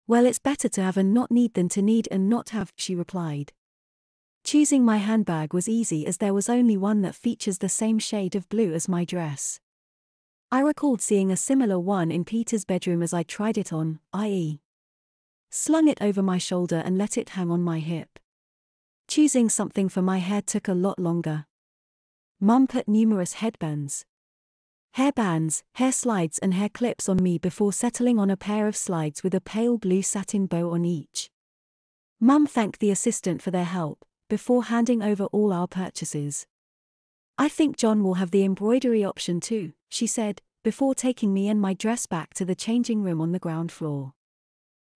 Well, it's better to have and not need than to need and not have, she replied. Choosing my handbag was easy as there was only one that features the same shade of blue as my dress. I recalled seeing a similar one in Peter's bedroom as I tried it on, i.e., slung it over my shoulder and let it hang on my hip. Choosing something for my hair took a lot longer. Mum put numerous headbands, hairbands, hair slides and hair clips on me before settling on a pair of slides with a pale blue satin bow on each. Mum thanked the assistant for their help, before handing over all our purchases. I think John will have the embroidery option too, she said, before taking me and my dress back to the changing room on the ground floor.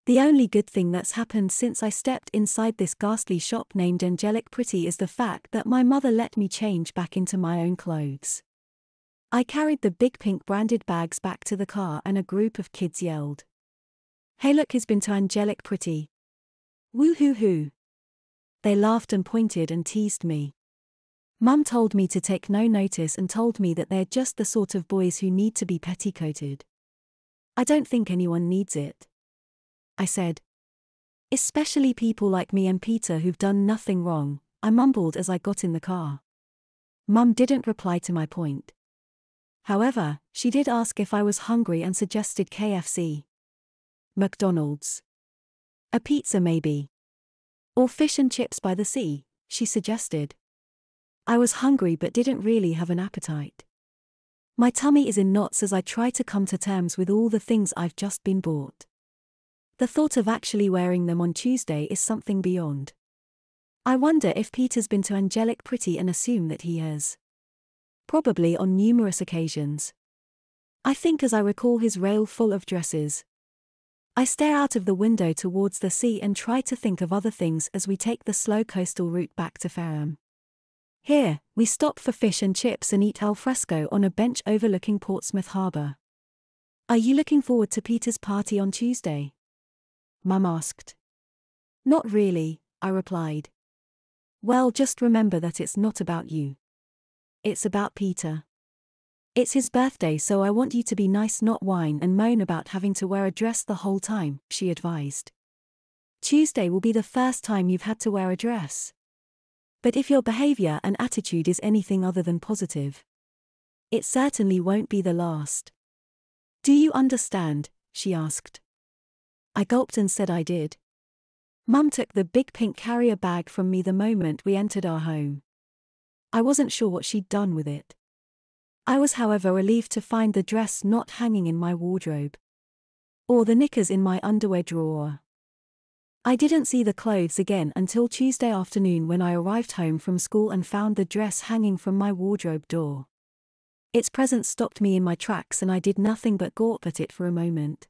The only good thing that's happened since I stepped inside this ghastly shop named Angelic Pretty is the fact that my mother let me change back into my own clothes. I carried the big pink branded bags back to the car and a group of kids yelled, "Hey, look, he's been to Angelic Pretty. Woo-hoo-hoo." They laughed and pointed and teased me. Mum told me to take no notice and told me that they're just the sort of boys who need to be petticoated. I don't think anyone needs it, I said. Especially people like me and Peter who've done nothing wrong, I mumbled as I got in the car. Mum didn't reply to my point. However, she did ask if I was hungry and suggested KFC. McDonald's. A pizza maybe. Or fish and chips by the sea, she suggested. I was hungry but didn't really have an appetite. My tummy is in knots as I try to come to terms with all the things I've just been bought. The thought of actually wearing them on Tuesday is something beyond. I wonder if Peter's been to Angelic Pretty and assume that he has. Probably on numerous occasions. I think as I recall his rail full of dresses. I stare out of the window towards the sea and try to think of other things as we take the slow coastal route back to Fareham. Here, we stop for fish and chips and eat al fresco on a bench overlooking Portsmouth Harbour. Are you looking forward to Peter's party on Tuesday? Mum asked. Not really, I replied. Well, just remember that it's not about you. It's about Peter. It's his birthday, so I want you to be nice, not whine and moan about having to wear a dress the whole time, she advised. Tuesday will be the first time you've had to wear a dress. But if your behavior and attitude is anything other than positive, it certainly won't be the last. Do you understand? She asked. I gulped and said I did. Mum took the big pink carrier bag from me the moment we entered our home. I wasn't sure what she'd done with it. I was, however, relieved to find the dress not hanging in my wardrobe. Or the knickers in my underwear drawer. I didn't see the clothes again until Tuesday afternoon when I arrived home from school and found the dress hanging from my wardrobe door. Its presence stopped me in my tracks and I did nothing but gawp at it for a moment.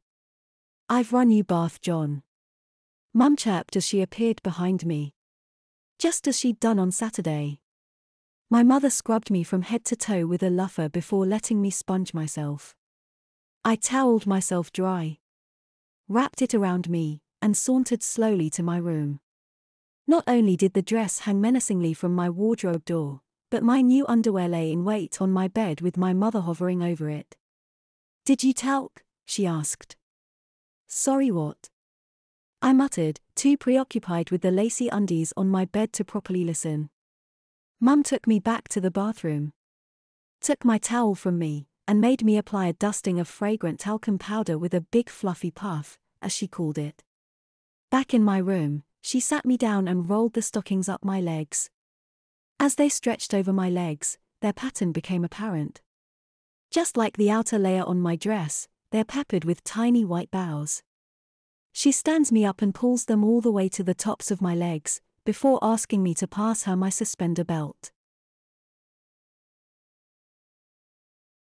I've run you bath, John. Mum chirped as she appeared behind me. Just as she'd done on Saturday. My mother scrubbed me from head to toe with a loofah before letting me sponge myself. I toweled myself dry, wrapped it around me, and sauntered slowly to my room. Not only did the dress hang menacingly from my wardrobe door, but my new underwear lay in wait on my bed with my mother hovering over it. Did you talc? She asked. Sorry, what? I muttered, too preoccupied with the lacy undies on my bed to properly listen. Mum took me back to the bathroom, took my towel from me, and made me apply a dusting of fragrant talcum powder with a big fluffy puff, as she called it. Back in my room, she sat me down and rolled the stockings up my legs. As they stretched over my legs, their pattern became apparent. Just like the outer layer on my dress, they're peppered with tiny white bows. She stands me up and pulls them all the way to the tops of my legs, before asking me to pass her my suspender belt.